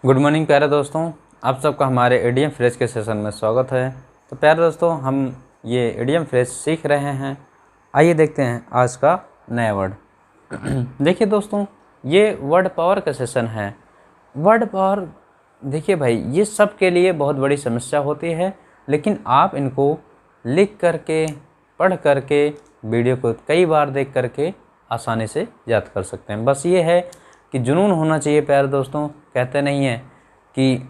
Good morning प्यारे दोस्तों, आप सबका हमारे एडीएम फ्रेश के सेशन में स्वागत है। तो प्यारे दोस्तों, हम ये एडीएम फ्रेश सीख रहे हैं। आइए देखते हैं आज का नया वर्ड। देखिए दोस्तों, ये वर्ड पावर का सेशन है। वर्ड पावर देखिए भाई, ये सब के लिए बहुत बड़ी समस्या होती है, लेकिन आप इनको लिख करके, पढ़ करके, वीडियो को कई बार देख करके आसानी से याद कर सकते हैं। बस ये है कि जुनून होना चाहिए प्यारे दोस्तों। कहते नहीं है कि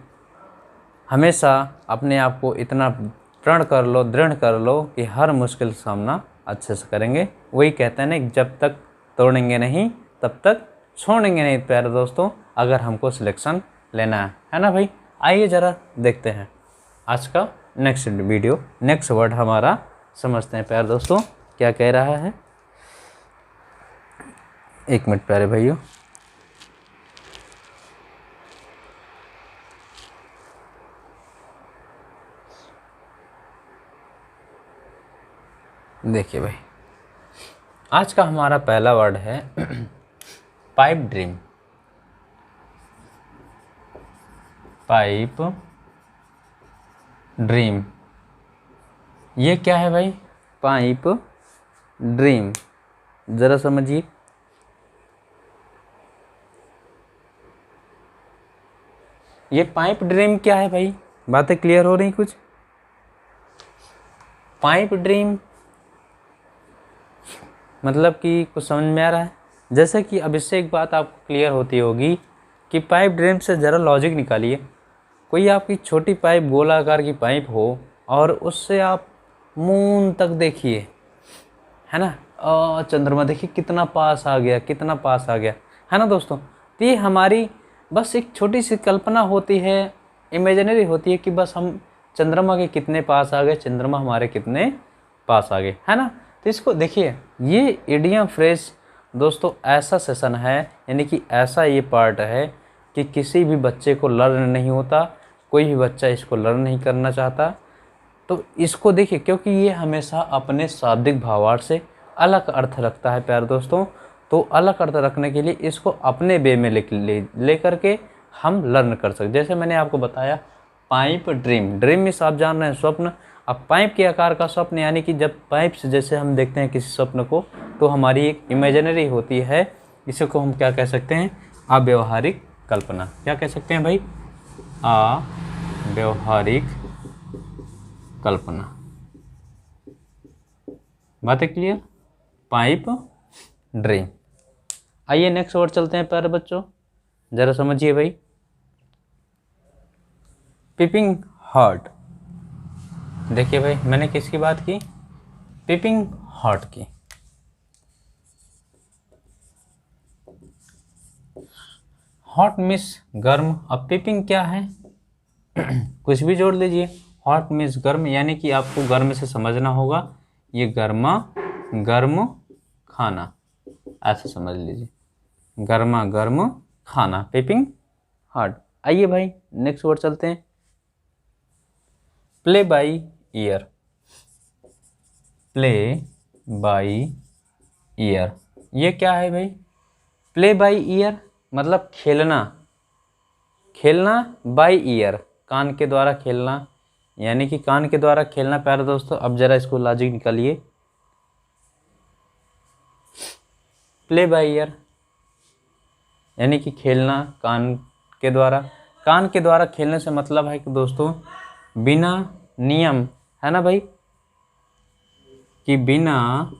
हमेशा अपने आप को इतना दृढ़ कर लो कि हर मुश्किल का सामना अच्छे से करेंगे। वही कहते हैं ना, जब तक तोड़ेंगे नहीं तब तक छोड़ेंगे नहीं प्यारे दोस्तों, अगर हमको सिलेक्शन लेना है ना भाई। आइए ज़रा देखते हैं आज का नेक्स्ट वर्ड हमारा, समझते हैं प्यारे दोस्तों क्या कह रहा है। एक मिनट प्यारे भाइयों। देखिए भाई, आज का हमारा पहला वर्ड है पाइप ड्रीम। पाइप ड्रीम, ये क्या है भाई? पाइप ड्रीम, ज़रा समझिए। ये पाइप ड्रीम क्या है भाई? बातें क्लियर हो रही कुछ? पाइप ड्रीम मतलब कि कुछ समझ में आ रहा है? जैसे कि अब इससे एक बात आपको क्लियर होती होगी कि पाइप ड्रीम से ज़रा लॉजिक निकालिए। कोई आपकी छोटी पाइप, गोलाकार की पाइप हो और उससे आप मून तक देखिए, है ना, चंद्रमा देखिए कितना पास आ गया, कितना पास आ गया, है ना दोस्तों। तो ये हमारी बस एक छोटी सी कल्पना होती है, इमेजिनरी होती है कि बस हम चंद्रमा के कितने पास आ गए, चंद्रमा हमारे कितने पास आ गए, है ना। तो इसको देखिए, ये इडियम फ्रेज दोस्तों ऐसा सेशन है, यानी कि ऐसा ये पार्ट है कि किसी भी बच्चे को लर्न नहीं होता, कोई भी बच्चा इसको लर्न नहीं करना चाहता। तो इसको देखिए, क्योंकि ये हमेशा अपने शाब्दिक भावार्थ से अलग अर्थ रखता है प्यारे दोस्तों। तो अलग अर्थ रखने के लिए इसको अपने वे में ले करके हम लर्न कर सकते। जैसे मैंने आपको बताया पाइप ड्रीम, ड्रीम मीन्स आप जान रहे हैं स्वप्न। अब पाइप के आकार का स्वप्न, यानी कि जब पाइप से जैसे हम देखते हैं किसी स्वप्न को, तो हमारी एक इमेजिनरी होती है। इसी को हम क्या कह सकते हैं? अव्यवहारिक कल्पना। क्या कह सकते हैं भाई? अव्यवहारिक कल्पना। बातें क्लियर? Pipe dream. आइए नेक्स्ट वर्ड चलते हैं प्यारे बच्चों, जरा समझिए भाई। Peeping hot. देखिए भाई, मैंने किसकी बात की? पिपिंग हॉट की। हॉट मिस गर्म। अब पिपिंग क्या है? कुछ भी जोड़ लीजिए। हॉट मिस गर्म, यानी कि आपको गर्म से समझना होगा। ये गर्म खाना, ऐसा समझ लीजिए। गर्मा गर्म खाना, पिपिंग हॉट। आइए भाई नेक्स्ट वर्ड चलते हैं। Play by year. Play by year, ये क्या है भाई? प्ले बाई ईयर मतलब खेलना, खेलना बाई ईयर, कान के द्वारा खेलना, यानी कि कान के द्वारा खेलना प्यारे दोस्तों। अब जरा इसको लॉजिक निकालिए। प्ले बाई ईयर यानी कि खेलना कान के द्वारा। कान के द्वारा खेलने से मतलब है कि दोस्तों बिना नियम, है ना भाई, कि बिना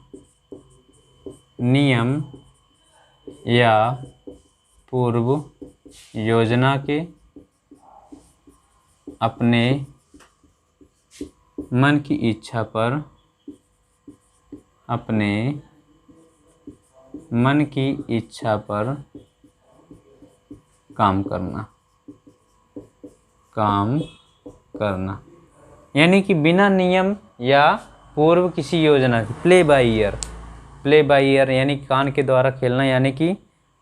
नियम या पूर्व योजना के अपने मन की इच्छा पर, अपने मन की इच्छा पर काम करना, यानी कि बिना नियम या पूर्व किसी योजना की। Play by year, play by year यानी कान के द्वारा खेलना, यानी कि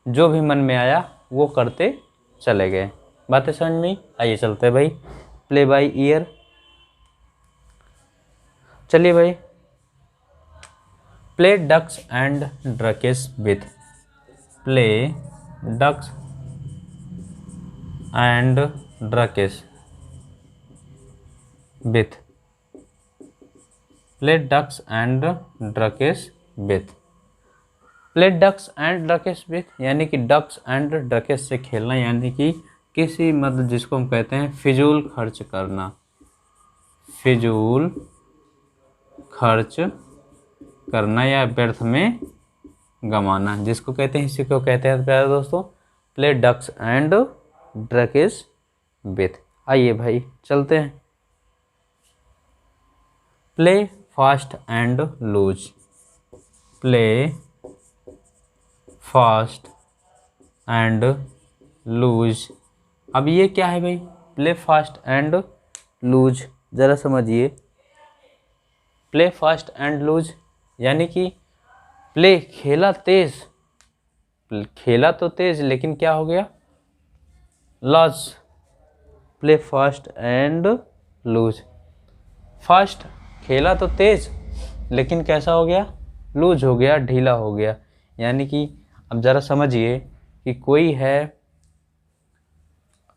जो भी मन में आया वो करते चले गए। बातें समझ में? आइए चलते हैं भाई प्ले बाय ईयर। चलिए भाई, play ducks and drakes with. Play ducks and drakes with, play ducks and drakes with, play ducks and drakes with यानी कि डक्स एंड ड्रकेस से खेलना, यानी कि किसी मतलब जिसको हम कहते हैं फिजूल खर्च करना, फिजूल खर्च करना या व्यर्थ में गंवाना, जिसको कहते हैं, इसी को कहते हैं प्यारे दोस्तों play ducks and drakes with. आइए भाई चलते हैं। Play fast and loose, play fast and loose. अब ये क्या है भाई, प्ले फास्ट एंड लूज, ज़रा समझिए। प्ले फास्ट एंड लूज यानी कि प्ले खेला तेज, खेला तो तेज लेकिन क्या हो गया, loss. Play fast and loose, fast खेला तो तेज लेकिन कैसा हो गया, लूज हो गया, ढीला हो गया। यानी कि अब ज़रा समझिए कि कोई है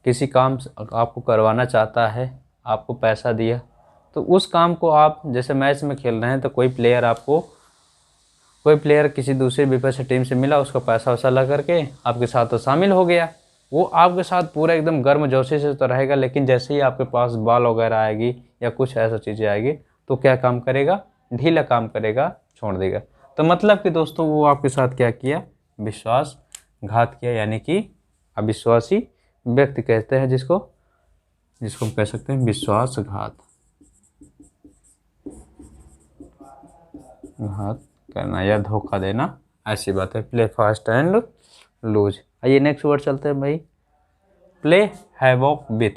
किसी काम आपको करवाना चाहता है, आपको पैसा दिया, तो उस काम को आप जैसे मैच में खेल रहे हैं तो कोई प्लेयर किसी दूसरी विपक्ष टीम से मिला, उसका पैसा वसूला करके आपके साथ तो शामिल हो गया, वो आपके साथ पूरा एकदम गर्म जोशी से तो रहेगा, लेकिन जैसे ही आपके पास बॉल वगैरह आएगी या कुछ ऐसा चीज़ें आएगी तो क्या काम करेगा, ढीला काम करेगा, छोड़ देगा। तो मतलब कि दोस्तों वो आपके साथ क्या किया, विश्वासघात किया, यानी कि अविश्वासी व्यक्ति कहते हैं जिसको हम कह सकते हैं विश्वासघात करना या धोखा देना, ऐसी बात है। Play fast and loose. आइए नेक्स्ट वर्ड चलते हैं भाई, play havoc with,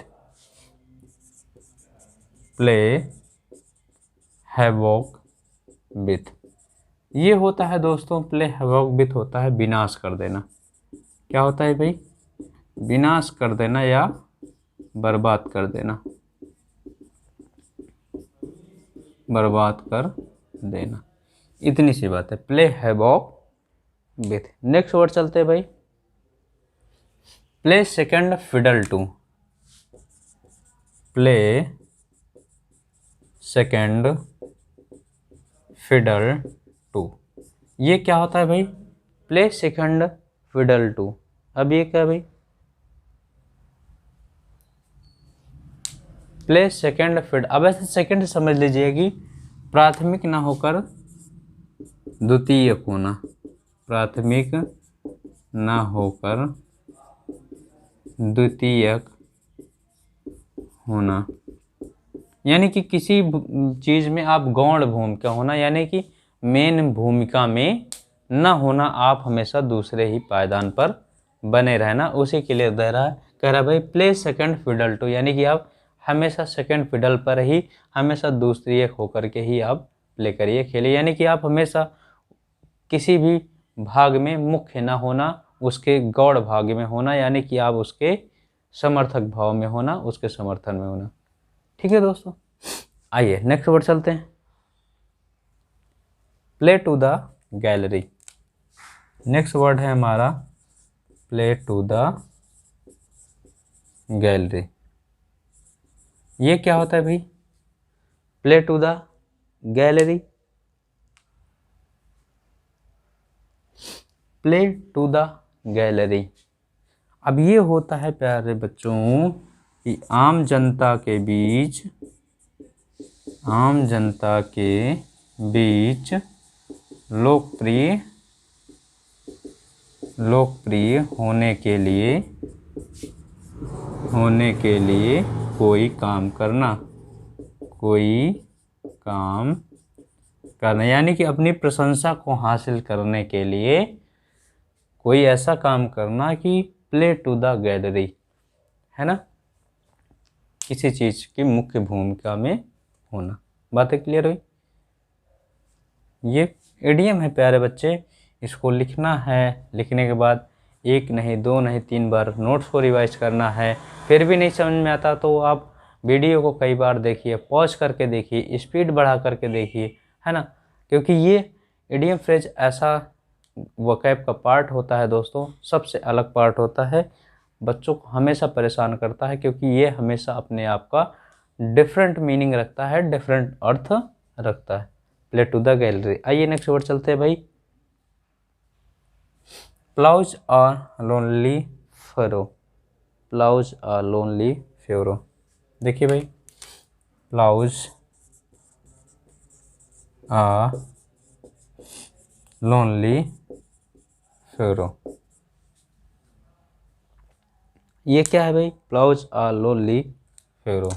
play havoc with. ये होता है दोस्तों, प्ले हैवॉक विथ होता है विनाश कर देना। क्या होता है भाई, विनाश कर देना या बर्बाद कर देना, बर्बाद कर देना, इतनी सी बात है, play havoc with. Next word चलते हैं भाई, play second fiddle to, play second fiddle to. ये क्या होता है भाई, प्ले सेकंड फिडल टू। अब ये क्या भाई, प्ले सेकंड फिड, अब ऐसे सेकंड समझ लीजिए कि प्राथमिक ना होकर द्वितीयक होना, प्राथमिक ना होकर द्वितीयक होना, यानी कि किसी चीज़ में आप गौण भूमिका होना, यानी कि मेन भूमिका में न होना, आप हमेशा दूसरे ही पायदान पर बने रहना, उसी के लिए कह रहा भाई प्ले सेकंड फिडल टू, यानी कि आप हमेशा सेकंड फिडल पर ही, हमेशा दूसरी एक होकर के ही आप प्ले करिए, खेलिए, यानी कि आप हमेशा किसी भी भाग में मुख्य ना होना, उसके गौड़ भाग में होना, यानी कि आप उसके समर्थक भाव में होना, उसके समर्थन में होना। ठीक है दोस्तों, आइए नेक्स्ट वर्ड चलते हैं, play to the gallery. Next word है हमारा प्ले टू द गैलरी। ये क्या होता है भाई, play to the gallery, play to the gallery. अब ये होता है प्यारे बच्चों कि आम जनता के बीच लोकप्रिय होने के लिए कोई काम करना, यानी कि अपनी प्रशंसा को हासिल करने के लिए कोई ऐसा काम करना कि प्ले टू द गैलरी, है ना, किसी चीज़ की मुख्य भूमिका में होना। बातें क्लियर हुई। ये इडियम है प्यारे बच्चे, इसको लिखना है, लिखने के बाद एक नहीं दो नहीं 3 बार नोट्स को रिवाइज करना है। फिर भी नहीं समझ में आता तो आप वीडियो को कई बार देखिए, पॉज करके देखिए, स्पीड बढ़ा करके देखिए, है ना, क्योंकि ये इडियम फ्रेज ऐसा वोकैब का पार्ट होता है दोस्तों, सबसे अलग पार्ट होता है, बच्चों को हमेशा परेशान करता है, क्योंकि ये हमेशा अपने आप का डिफरेंट मीनिंग रखता है, डिफरेंट अर्थ रखता है। Play to the gallery. आइए नेक्स्ट वर्ड चलते हैं भाई। Ploughs are lonely furrow. Ploughs are lonely furrow. देखिए भाई, प्लाउज आर लोनली फेरो, ये क्या है भाई? प्लाउज आर लोनली फेरो,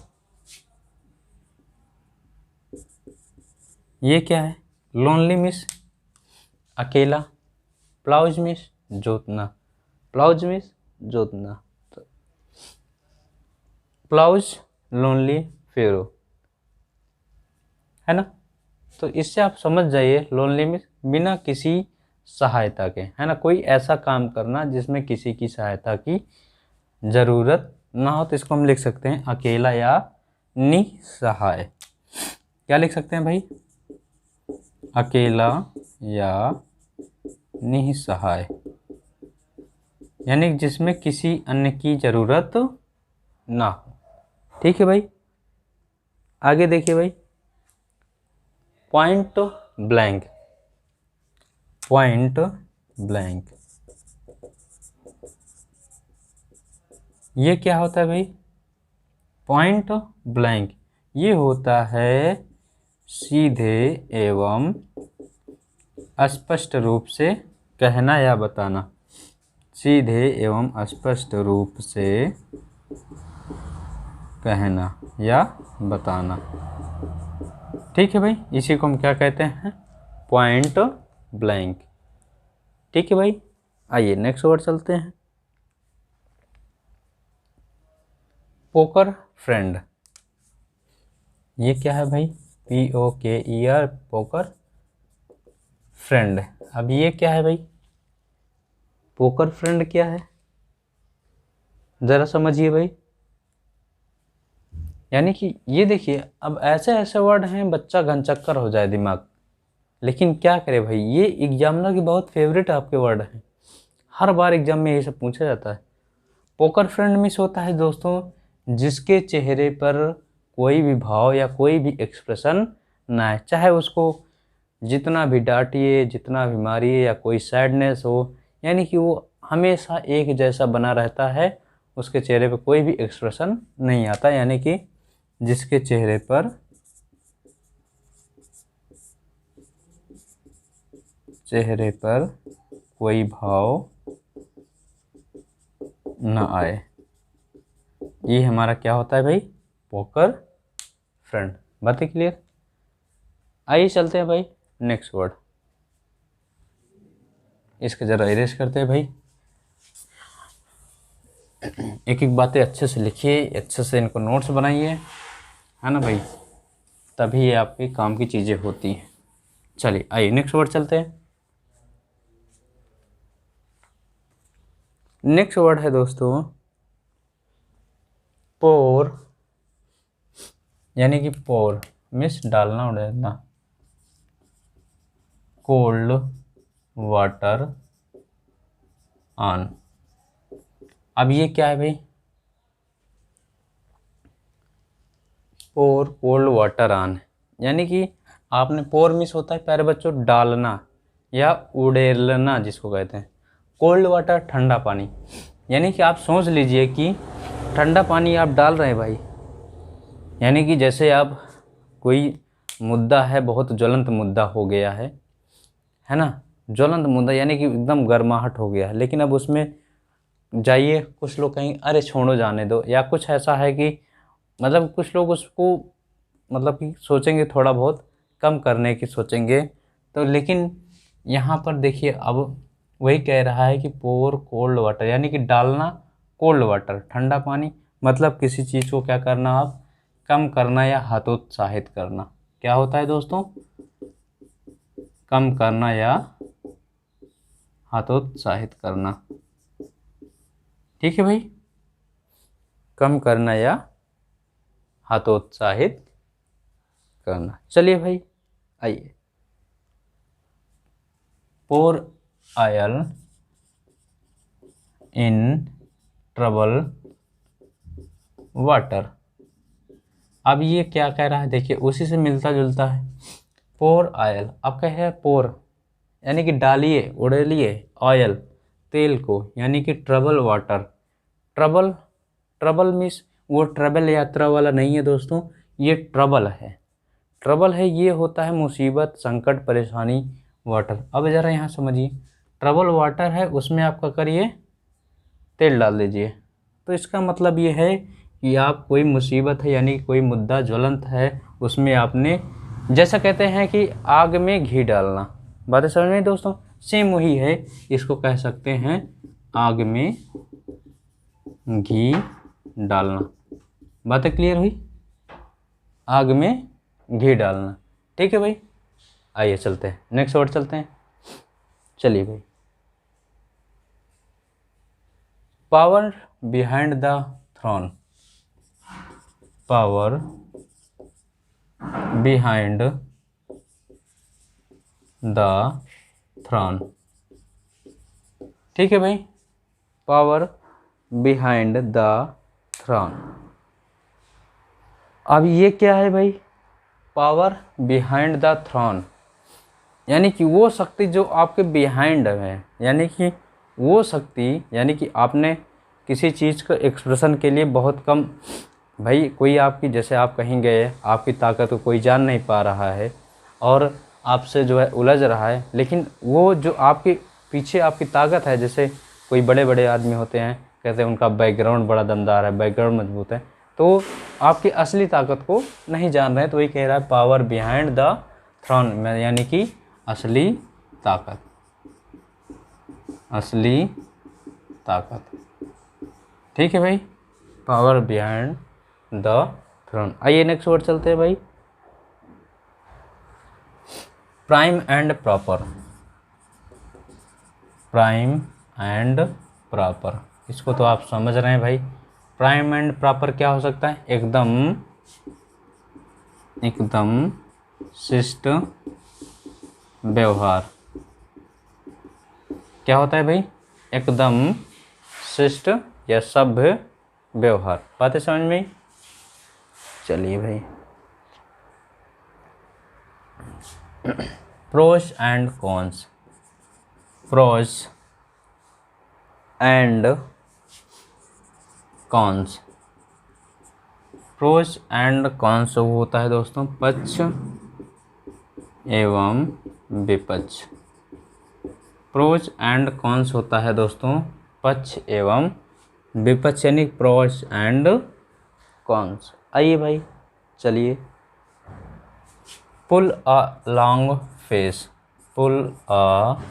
ये क्या है? लोनली मीन्स अकेला, प्लाउज मीन्स जोतना, प्लाउज मीन्स जोतना, तो प्लाउज लोनली फेरो, है ना। तो इससे आप समझ जाइए, लोनली मीन्स बिना किसी सहायता के, है ना, कोई ऐसा काम करना जिसमें किसी की सहायता की ज़रूरत ना हो, तो इसको हम लिख सकते हैं अकेला या निसहाय। क्या लिख सकते हैं भाई? अकेला या निसहाय, यानी जिसमें किसी अन्य की ज़रूरत ना हो। ठीक है भाई, आगे देखिए भाई। पॉइंट ब्लैंक, पॉइंट ब्लैंक, ये क्या होता है भाई? पॉइंट ब्लैंक ये होता है सीधे एवं स्पष्ट रूप से कहना या बताना, सीधे एवं स्पष्ट रूप से कहना या बताना। ठीक है भाई, इसी को हम क्या कहते हैं? Point blank. ठीक है भाई, आइए नेक्स्ट वर्ड चलते हैं। पोकर फ्रेंड, ये क्या है भाई? POKER, poker friend. अब ये क्या है भाई? पोकर फ्रेंड क्या है, ज़रा समझिए भाई। यानी कि ये देखिए, अब ऐसे ऐसे वर्ड हैं बच्चा घनचक्कर हो जाए दिमाग, लेकिन क्या करे भाई, ये एग्जामिनर की बहुत फेवरेट आपके वर्ड हैं, हर बार एग्जाम में ये सब पूछा जाता है। पोकर फ्रेंड मिस होता है दोस्तों जिसके चेहरे पर कोई भी भाव या कोई भी एक्सप्रेशन ना है, चाहे उसको जितना भी डांटिए, जितना भी मारिए, या कोई सैडनेस हो, यानी कि वो हमेशा एक जैसा बना रहता है, उसके चेहरे पर कोई भी एक्सप्रेशन नहीं आता, यानी कि जिसके चेहरे पर कोई भाव न आए, ये हमारा क्या होता है भाई? Poker friend. बात है क्लियर? आइए चलते हैं भाई नेक्स्ट वर्ड। इसके ज़रा इरेज करते हैं भाई। एक एक बातें अच्छे से लिखिए, अच्छे से इनको नोट्स बनाइए, है ना भाई, तभी ये आपके काम की चीज़ें होती हैं। चलिए आइए नेक्स्ट वर्ड चलते हैं। नेक्स्ट वर्ड है दोस्तों पोर, यानी कि पोर मिस डालना उड़ाना, कोल्ड वाटर ऑन। अब ये क्या है भाई? पोर कोल्ड वाटर ऑन, यानी कि आपने पोर मिस होता है प्यारे बच्चों डालना या उड़ेलना जिसको कहते हैं, कोल्ड वाटर ठंडा पानी, यानी कि आप सोच लीजिए कि ठंडा पानी आप डाल रहे हैं भाई, यानी कि जैसे आप कोई मुद्दा है, बहुत ज्वलंत मुद्दा हो गया है ना, ज्वलंत मुद्दा यानी कि एकदम गर्माहट हो गया है, लेकिन अब उसमें जाइए, कुछ लोग कहीं अरे छोड़ो जाने दो, या कुछ ऐसा है कि मतलब कुछ लोग उसको मतलब कि सोचेंगे थोड़ा बहुत कम करने की सोचेंगे, तो लेकिन यहाँ पर देखिए अब वही कह रहा है कि पोर कोल्ड वाटर, यानी कि डालना कोल्ड वाटर ठंडा पानी, मतलब किसी चीज़ को क्या करना, आप कम करना या हतोत्साहित करना। क्या होता है दोस्तों? कम करना या हतोत्साहित करना। ठीक है भाई, कम करना या हतोत्साहित करना। चलिए भाई आइए, पोर ऑयल इन ट्रबल वाटर। अब ये क्या कह रहा है, देखिए उसी से मिलता जुलता है। पोर ऑयल, अब क्या है पोर यानी कि डालिए उड़ेलिए ऑयल तेल को, यानी कि trouble water. Trouble, trouble means वो ट्रैवल यात्रा वाला नहीं है दोस्तों, ये ट्रबल है। ट्रबल है ये होता है मुसीबत, संकट, परेशानी। वाटर, अब ज़रा यहाँ समझिए, ट्रबल वाटर है उसमें आपका करिए तेल डाल दीजिए, तो इसका मतलब ये है कि आप कोई मुसीबत है यानी कि कोई मुद्दा ज्वलंत है उसमें आपने, जैसा कहते हैं कि आग में घी डालना, बातें समझ में दोस्तों, सेम वही है, इसको कह सकते हैं आग में घी डालना। बातें क्लियर हुई, आग में घी डालना, ठीक है भाई। आइए चलते हैं नेक्स्ट वर्ड चलते हैं, चलिए भाई। Power behind the throne, power behind the throne, ठीक है भाई, पावर बिहाइंड द थ्रोन। अब ये क्या है भाई, पावर बिहाइंड द थ्रोन यानी कि वो शक्ति जो आपके बिहाइंड है, यानी कि वो शक्ति, यानी कि आपने किसी चीज़ को एक्सप्रेशन के लिए बहुत कम, भाई कोई आपकी, जैसे आप कहीं गए, आपकी ताकत को कोई जान नहीं पा रहा है और आपसे जो है उलझ रहा है, लेकिन वो जो आपके पीछे आपकी ताकत है, जैसे कोई बड़े बड़े आदमी होते हैं, कहते हैं उनका बैकग्राउंड बड़ा दमदार है, बैकग्राउंड मजबूत है, तो आपकी असली ताकत को नहीं जान रहे हैं, तो वही कह रहा है पावर बिहाइंड द थ्रोन, यानी कि असली ताकत, असली ताकत, ठीक है भाई, पावर बिहाइंड द थ्रोन। आइए नेक्स्ट वर्ड चलते हैं भाई, prime and proper, prime and proper, इसको तो आप समझ रहे हैं भाई। प्राइम एंड प्रॉपर क्या हो सकता है, एकदम एकदम शिष्ट व्यवहार, क्या होता है भाई, एकदम शिष्ट या सभ्य व्यवहार। बातें समझ में, चलिए भाई। Pros and cons, pros and cons, pros and cons होता है दोस्तों पक्ष एवं विपक्ष। प्रोस एंड कॉन्स होता है दोस्तों पक्ष एवं विपक्ष, यानी प्रोस एंड कॉन्स। आइए भाई चलिए, pull a long face, pull a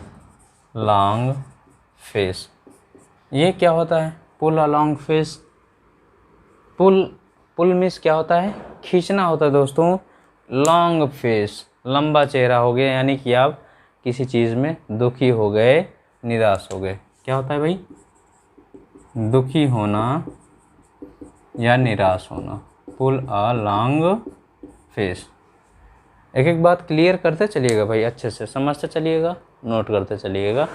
long face, ये क्या होता है, pull a long face, pull, pull means क्या होता है, खींचना होता है दोस्तों, लॉन्ग फेस, लंबा चेहरा हो गया, यानी कि आप किसी चीज़ में दुखी हो गए, निराश हो गए, क्या होता है भाई, दुखी होना या निराश होना, पुल अ लॉन्ग फेस। एक एक बात क्लियर करते चलिएगा भाई, अच्छे से समझते चलिएगा, नोट करते चलिएगा।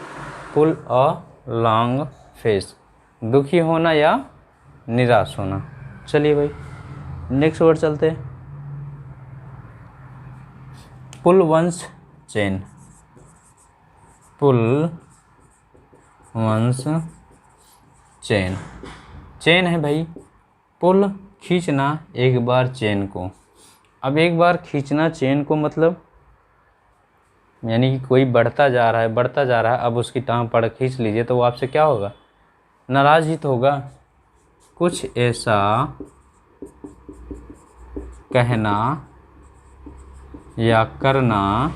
पुल अ लॉन्ग फेस, दुखी होना या निराश होना। चलिए भाई नेक्स्ट वर्ड चलते हैं, पुल वंस चेन, पुल वंस चेन, चेन है भाई, पुल खींचना एक बार चेन को। अब एक बार खींचना चेन को मतलब यानी कि कोई बढ़ता जा रहा है, बढ़ता जा रहा है, अब उसकी टांग पकड़ खींच लीजिए तो वो आपसे क्या होगा, नाराज ही तो होगा। कुछ ऐसा कहना या करना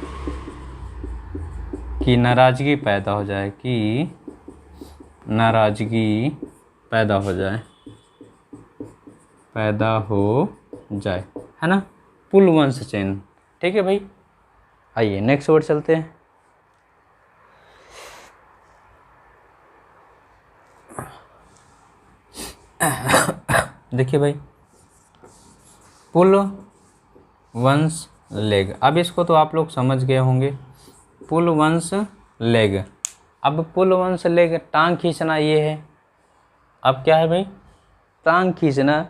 कि नाराज़गी पैदा हो जाए, कि नाराज़गी पैदा हो जाए, पैदा हो जाए, है ना, पुल वंस चेन, ठीक है भाई। आइए नेक्स्ट वर्ड चलते हैं, देखिए भाई, पुल वंस लेग, अब इसको तो आप लोग समझ गए होंगे, पुल वंस लेग। अब पुल वंस लेग टांग खींचना ये है, अब क्या है भाई, टांग खींचना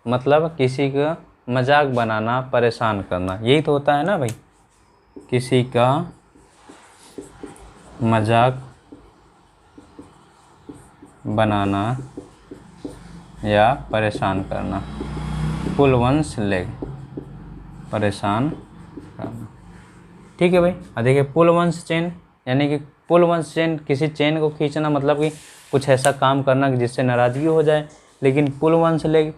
मतलब किसी का मजाक बनाना, परेशान करना, यही तो होता है ना भाई, किसी का मजाक बनाना या परेशान करना। पुल वंस लेग, परेशान करना। ठीक है भाई। अब देखिए पुल वंस चेन, यानी कि पुल वंस चेन किसी चेन को खींचना मतलब कि कुछ ऐसा काम करना कि जिससे नाराज़गी हो जाए। लेकिन पुल वंस लेग,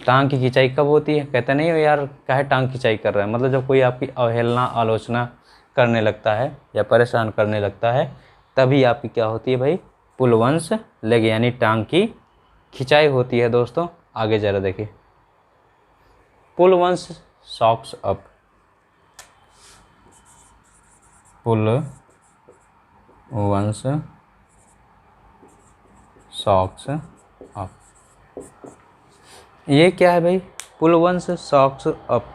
टांग की खिंचाई कब होती है, कहते नहीं हो यार काहे टांग खिंचाई कर रहा है, मतलब जब कोई आपकी अवहेलना आलोचना करने लगता है या परेशान करने लगता है, तभी आपकी क्या होती है भाई, पुल वंस लेग यानी टांग की खिंचाई होती है। दोस्तों आगे जरा देखिए, पुल वंस सॉक्स अप, पुल वंस सॉक्स अप, ये क्या है भाई, पुल वंस सॉक्स अप।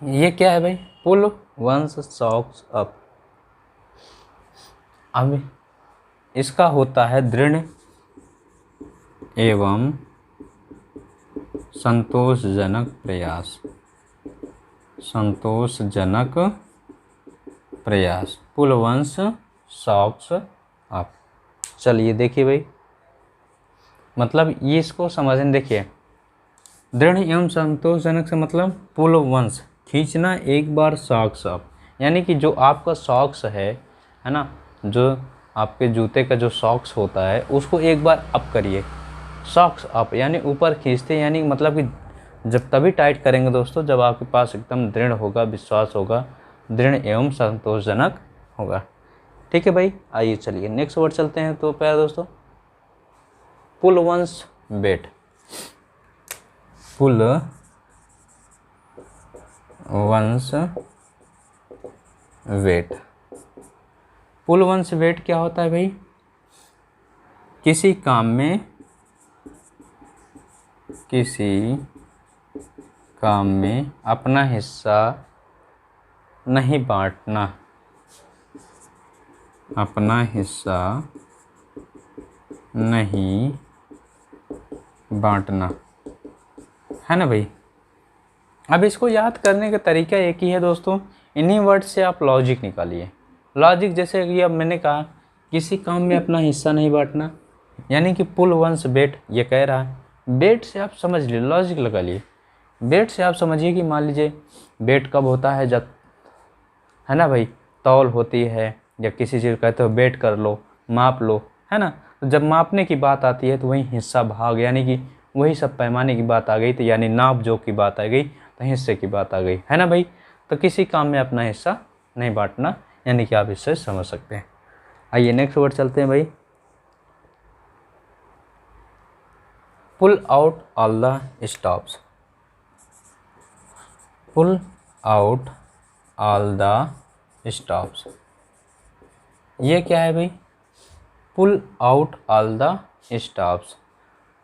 ये क्या है भाई, पुल वंस सॉक्स अप। अब इसका होता है दृढ़ एवं संतोषजनक प्रयास, संतोषजनक प्रयास, पुल वंस सॉक्स अप। चलिए देखिए भाई, मतलब ये इसको समझने देखिए, दृढ़ एवं संतोषजनक से मतलब पुल वंस खींचना एक बार सॉक्स अप, यानी कि जो आपका सॉक्स है ना, जो आपके जूते का जो सॉक्स होता है उसको एक बार अप करिए, सॉक्स अप यानी ऊपर खींचते, यानी मतलब कि जब तभी टाइट करेंगे दोस्तों जब आपके पास एकदम दृढ़ होगा, विश्वास होगा, दृढ़ एवं संतोषजनक होगा। ठीक है भाई, आइए चलिए नेक्स्ट वर्ड चलते हैं। तो प्यारे दोस्तों, पुल वंस वेट, पुल वंस वेट। पुल वंस वेट क्या होता है भाई, किसी काम में, किसी काम में अपना हिस्सा नहीं बांटना, अपना हिस्सा नहीं बांटना, है ना भाई। अब इसको याद करने का तरीका एक ही है दोस्तों, इन्हीं वर्ड से आप लॉजिक निकालिए। लॉजिक जैसे कि अब मैंने कहा किसी काम में अपना हिस्सा नहीं बांटना, यानी कि पुल वंस बेट ये कह रहा है। बेट से आप समझ लीजिए, लॉजिक लगा लिए, बेट से आप समझिए कि मान लीजिए बेट कब होता है, जब, है ना भाई, तौल होती है या किसी चीज़ कहते हो बेट कर लो, माप लो, है ना। तो जब मापने की बात आती है तो वही हिस्सा भाग, यानी कि वही सब पैमाने की बात आ गई, तो यानी नाप जोख की बात आ गई, तो हिस्से की बात आ गई, है ना भाई। तो किसी काम में अपना हिस्सा नहीं बांटना, यानी कि आप इससे समझ सकते हैं। आइए नेक्स्ट वर्ड चलते हैं भाई, pull out all the stops, pull out all the stops. ये क्या है भाई, pull out all the stops,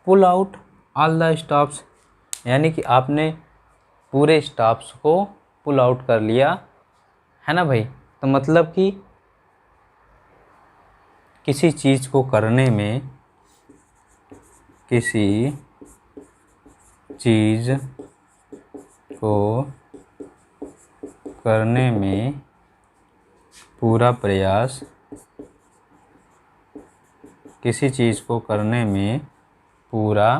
pull out all the stops यानी कि आपने पूरे स्टॉप्स को पुल आउट कर लिया, है ना भाई। तो मतलब कि किसी चीज़ को करने में, किसी चीज़ को करने में पूरा प्रयास, किसी चीज़ को करने में पूरा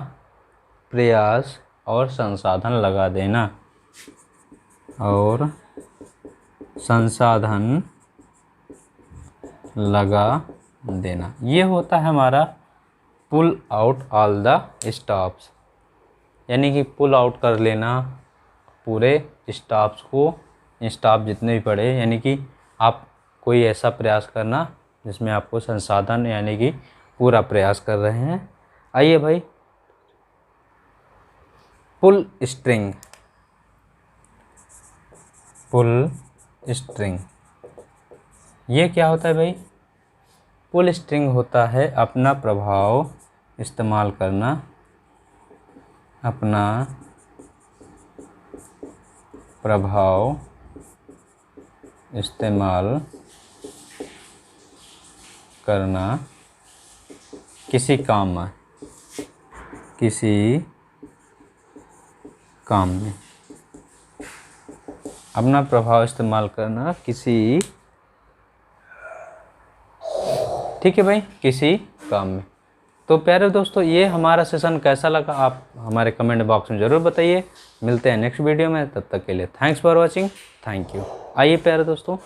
प्रयास और संसाधन लगा देना, और संसाधन लगा देना, ये होता है हमारा pull out all the stops, यानी कि पुल आउट कर लेना पूरे स्टॉप्स को, स्टॉप जितने भी पड़े, यानी कि आप कोई ऐसा प्रयास करना जिसमें आपको संसाधन यानी कि पूरा प्रयास कर रहे हैं। आइए भाई, पुल स्ट्रिंग, पुल स्ट्रिंग ये क्या होता है भाई, पुल स्ट्रिंग होता है अपना प्रभाव इस्तेमाल करना, अपना प्रभाव इस्तेमाल करना किसी काम में, अपना प्रभाव इस्तेमाल करना किसी, ठीक है भाई, किसी काम में। तो प्यारे दोस्तों, ये हमारा सेशन कैसा लगा आप हमारे कमेंट बॉक्स में ज़रूर बताइए। मिलते हैं नेक्स्ट वीडियो में, तब तक के लिए thanks for watching, thank you. आइए प्यारे दोस्तों।